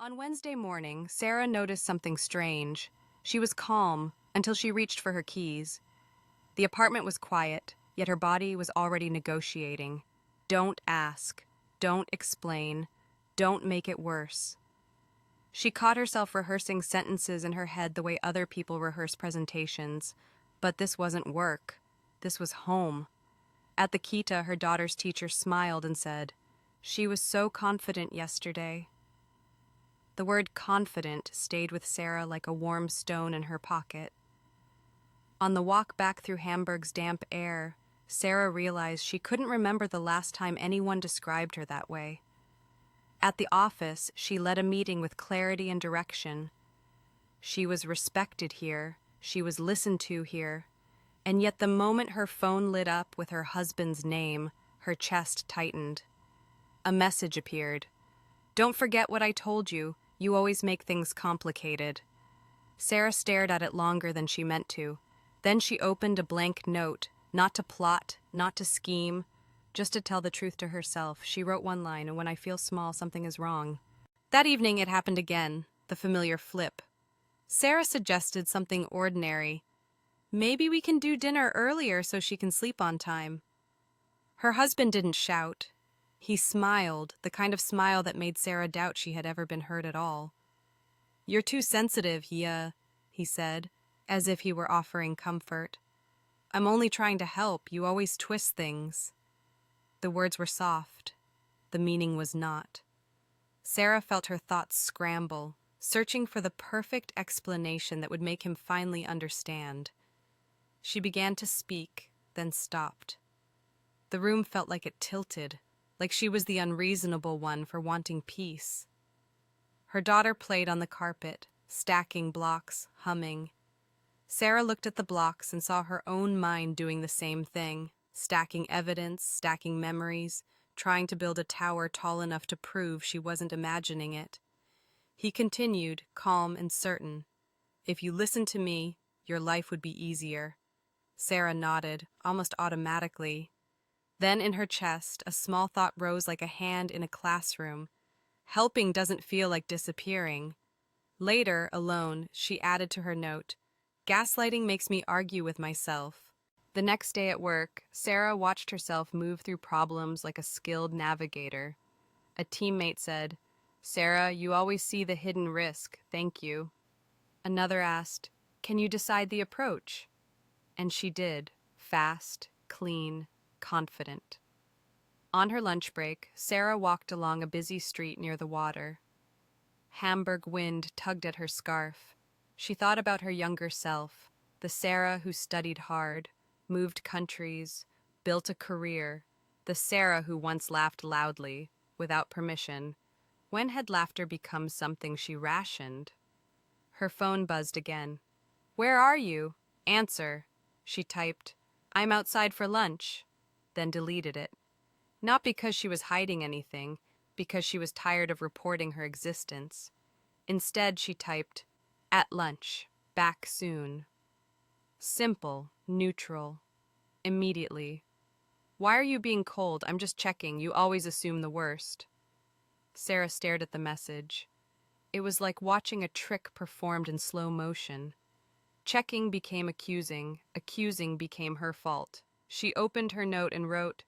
On Wednesday morning, Sarah noticed something strange. She was calm until she reached for her keys. The apartment was quiet, yet her body was already negotiating. Don't ask. Don't explain. Don't make it worse. She caught herself rehearsing sentences in her head the way other people rehearse presentations. But this wasn't work. This was home. At the Kita, her daughter's teacher smiled and said, "She was so confident yesterday." The word confident stayed with Sarah like a warm stone in her pocket. On the walk back through Hamburg's damp air, Sarah realized she couldn't remember the last time anyone described her that way. At the office, she led a meeting with clarity and direction. She was respected here, she was listened to here, and yet the moment her phone lit up with her husband's name, her chest tightened. A message appeared. "Don't forget what I told you. You always make things complicated." Sarah stared at it longer than she meant to. Then she opened a blank note, not to plot, not to scheme, just to tell the truth to herself. She wrote one line, "And when I feel small, something is wrong." That evening it happened again, the familiar flip. Sarah suggested something ordinary. "Maybe we can do dinner earlier so she can sleep on time." Her husband didn't shout. He smiled, the kind of smile that made Sarah doubt she had ever been hurt at all. "You're too sensitive, he said, as if he were offering comfort. "I'm only trying to help. You always twist things." The words were soft. The meaning was not. Sarah felt her thoughts scramble, searching for the perfect explanation that would make him finally understand. She began to speak, then stopped. The room felt like it tilted, like she was the unreasonable one for wanting peace. Her daughter played on the carpet, stacking blocks, humming. Sarah looked at the blocks and saw her own mind doing the same thing, stacking evidence, stacking memories, trying to build a tower tall enough to prove she wasn't imagining it. He continued, calm and certain. "If you listened to me, your life would be easier." Sarah nodded, almost automatically. Then in her chest, a small thought rose like a hand in a classroom. Helping doesn't feel like disappearing. Later, alone, she added to her note, "Gaslighting makes me argue with myself." The next day at work, Sarah watched herself move through problems like a skilled navigator. A teammate said, "Sarah, you always see the hidden risk, thank you." Another asked, "Can you decide the approach?" And she did, fast, clean, confident. On her lunch break, Sarah walked along a busy street near the water. Hamburg wind tugged at her scarf. She thought about her younger self, the Sarah who studied hard, moved countries, built a career, the Sarah who once laughed loudly, without permission. When had laughter become something she rationed? Her phone buzzed again. "Where are you?" "Answer." She typed, "I'm outside for lunch," then deleted it. Not because she was hiding anything, because she was tired of reporting her existence. Instead, she typed, "At lunch, back soon." Simple, neutral, immediately. "Why are you being cold? I'm just checking. You always assume the worst." Sarah stared at the message. It was like watching a trick performed in slow motion. Checking became accusing became her fault. She opened her note and wrote,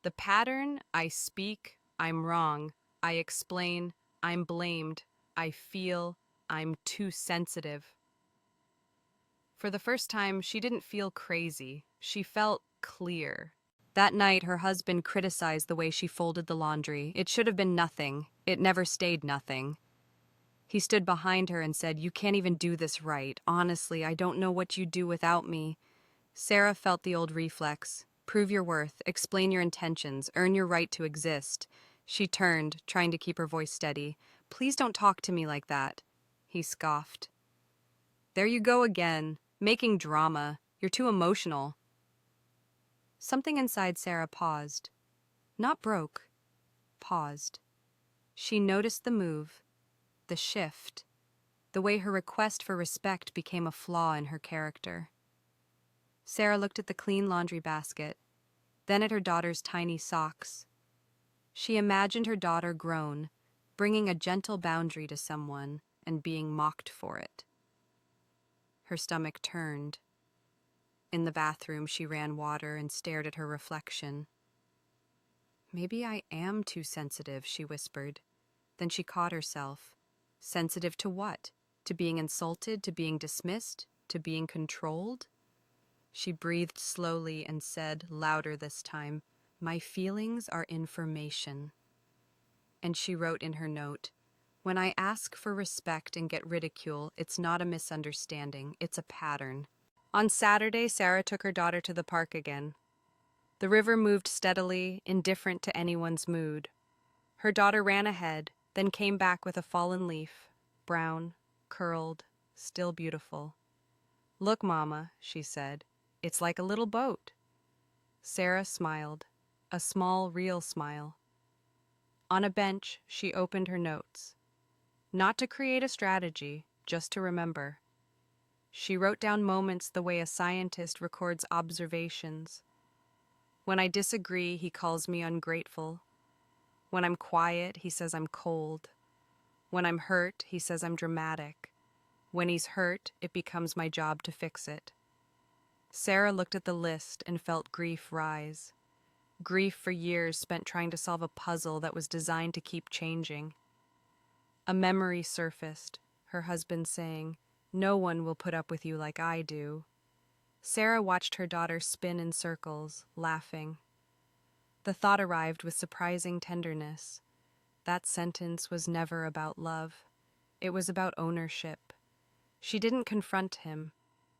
"The pattern, I speak, I'm wrong, I explain, I'm blamed, I feel, I'm too sensitive." For the first time, she didn't feel crazy. She felt clear. That night, her husband criticized the way she folded the laundry. It should have been nothing. It never stayed nothing. He stood behind her and said, "You can't even do this right. Honestly, I don't know what you'd do without me." Sarah felt the old reflex. Prove your worth, explain your intentions, earn your right to exist. She turned, trying to keep her voice steady. "Please don't talk to me like that." He scoffed. "There you go again, making drama. You're too emotional." Something inside Sarah paused. Not broke. Paused. She noticed the move, the shift, the way her request for respect became a flaw in her character. Sarah looked at the clean laundry basket, then at her daughter's tiny socks. She imagined her daughter grown, bringing a gentle boundary to someone and being mocked for it. Her stomach turned. In the bathroom, she ran water and stared at her reflection. Maybe I am too sensitive, she whispered. Then she caught herself. Sensitive to what? To being insulted, to being dismissed, to being controlled? She breathed slowly and said, louder this time, "My feelings are information." And she wrote in her note, "When I ask for respect and get ridicule, it's not a misunderstanding, it's a pattern." On Saturday, Sara took her daughter to the park again. The river moved steadily, indifferent to anyone's mood. Her daughter ran ahead, then came back with a fallen leaf, brown, curled, still beautiful. "Look, Mama," she said, "it's like a little boat." Sara smiled, a small, real smile. On a bench, she opened her notes. Not to create a strategy, just to remember. She wrote down moments the way a scientist records observations. When I disagree, he calls me ungrateful. When I'm quiet, he says I'm cold. When I'm hurt, he says I'm dramatic. When he's hurt, it becomes my job to fix it. Sara looked at the list and felt grief rise. Grief for years spent trying to solve a puzzle that was designed to keep changing. A memory surfaced, her husband saying, "No one will put up with you like I do." Sara watched her daughter spin in circles, laughing. The thought arrived with surprising tenderness. That sentence was never about love. It was about ownership. She didn't confront him.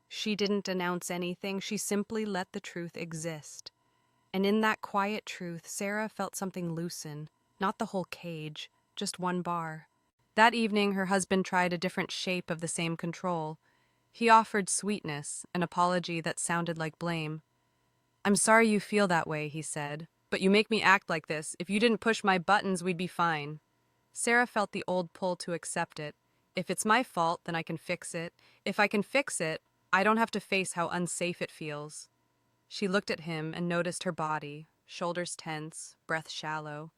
She didn't announce anything. She simply let the truth exist. And in that quiet truth, Sara felt something loosen, not the whole cage, just one bar. That evening, her husband tried a different shape of the same control. He offered sweetness, an apology that sounded like blame. "I'm sorry you feel that way," he said, "but you make me act like this. If you didn't push my buttons, we'd be fine." Sara felt the old pull to accept it. If it's my fault, then I can fix it. If I can fix it, I don't have to face how unsafe it feels. She looked at him and noticed her body, shoulders tense, breath shallow.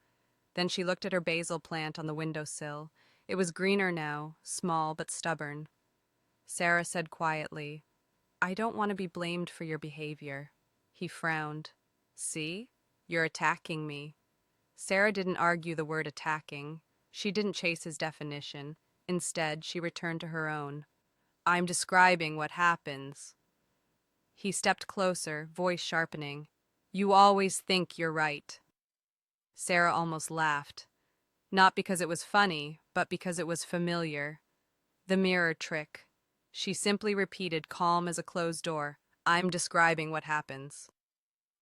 Then she looked at her basil plant on the windowsill. It was greener now, small but stubborn. Sara said quietly, "I don't want to be blamed for your behavior." He frowned. "See? You're attacking me." Sara didn't argue the word attacking. She didn't chase his definition. Instead, she returned to her own. "I'm describing what happens." He stepped closer, voice sharpening. "You always think you're right." Sara almost laughed. Not because it was funny, but because it was familiar. The mirror trick. She simply repeated, calm as a closed door, "I'm describing what happens."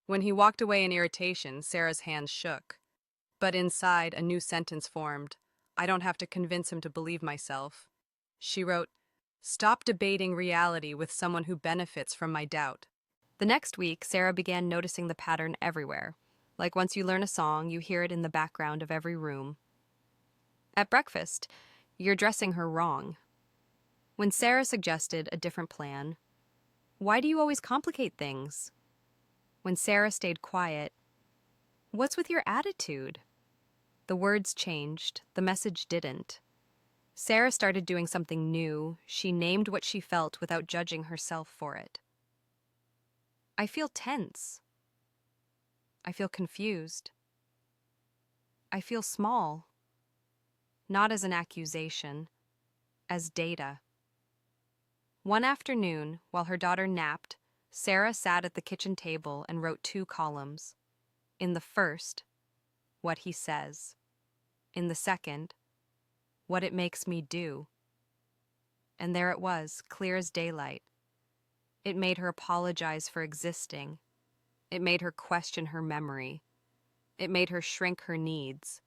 When he walked away in irritation, Sara's hands shook. But inside, a new sentence formed. "I don't have to convince him to believe myself." She wrote, "Stop debating reality with someone who benefits from my doubt." The next week, Sara began noticing the pattern everywhere. Like once you learn a song, you hear it in the background of every room. At breakfast, you're dressing her wrong. When Sara suggested a different plan, "Why do you always complicate things?" When Sara stayed quiet, "What's with your attitude?" The words changed, the message didn't. Sara started doing something new. She named what she felt without judging herself for it. "I feel tense. I feel confused. I feel small." Not as an accusation, as data. One afternoon, while her daughter napped, Sara sat at the kitchen table and wrote 2 columns. In the first, what he says. In the second, what it makes me do. And there it was, clear as daylight. It made her apologize for existing. It made her question her memory. It made her shrink her needs.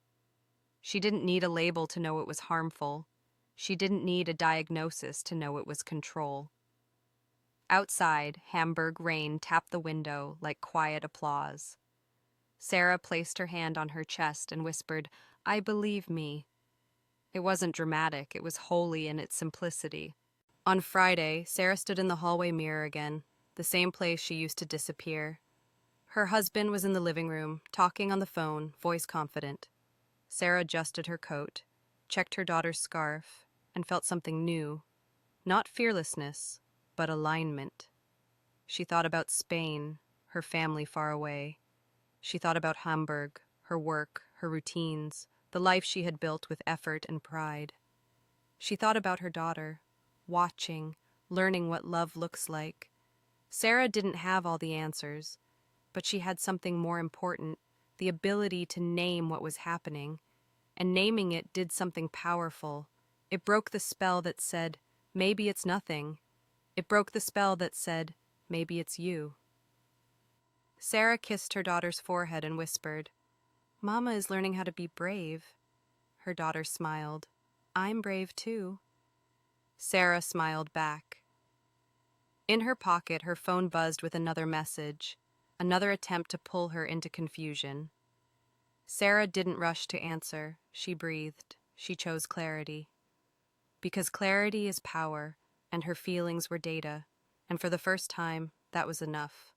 She didn't need a label to know it was harmful. She didn't need a diagnosis to know it was control. Outside, Hamburg rain tapped the window like quiet applause. Sara placed her hand on her chest and whispered, "I believe me." It wasn't dramatic, it was holy in its simplicity. On Friday, Sara stood in the hallway mirror again, the same place she used to disappear. Her husband was in the living room, talking on the phone, voice confident. Sara adjusted her coat. checked her daughter's scarf, and felt something new. Not fearlessness, but alignment. She thought about Spain, her family far away. She thought about Hamburg, her work, her routines, the life she had built with effort and pride. She thought about her daughter, watching, learning what love looks like. Sara didn't have all the answers, but she had something more important, the ability to name what was happening. And naming it did something powerful. It broke the spell that said, maybe it's nothing. It broke the spell that said, maybe it's you. Sara kissed her daughter's forehead and whispered, "Mama is learning how to be brave." Her daughter smiled. "I'm brave too." Sara smiled back. In her pocket, her phone buzzed with another message, another attempt to pull her into confusion. Sara didn't rush to answer. She breathed. She chose clarity. Because clarity is power, and her feelings were data, and for the first time, that was enough.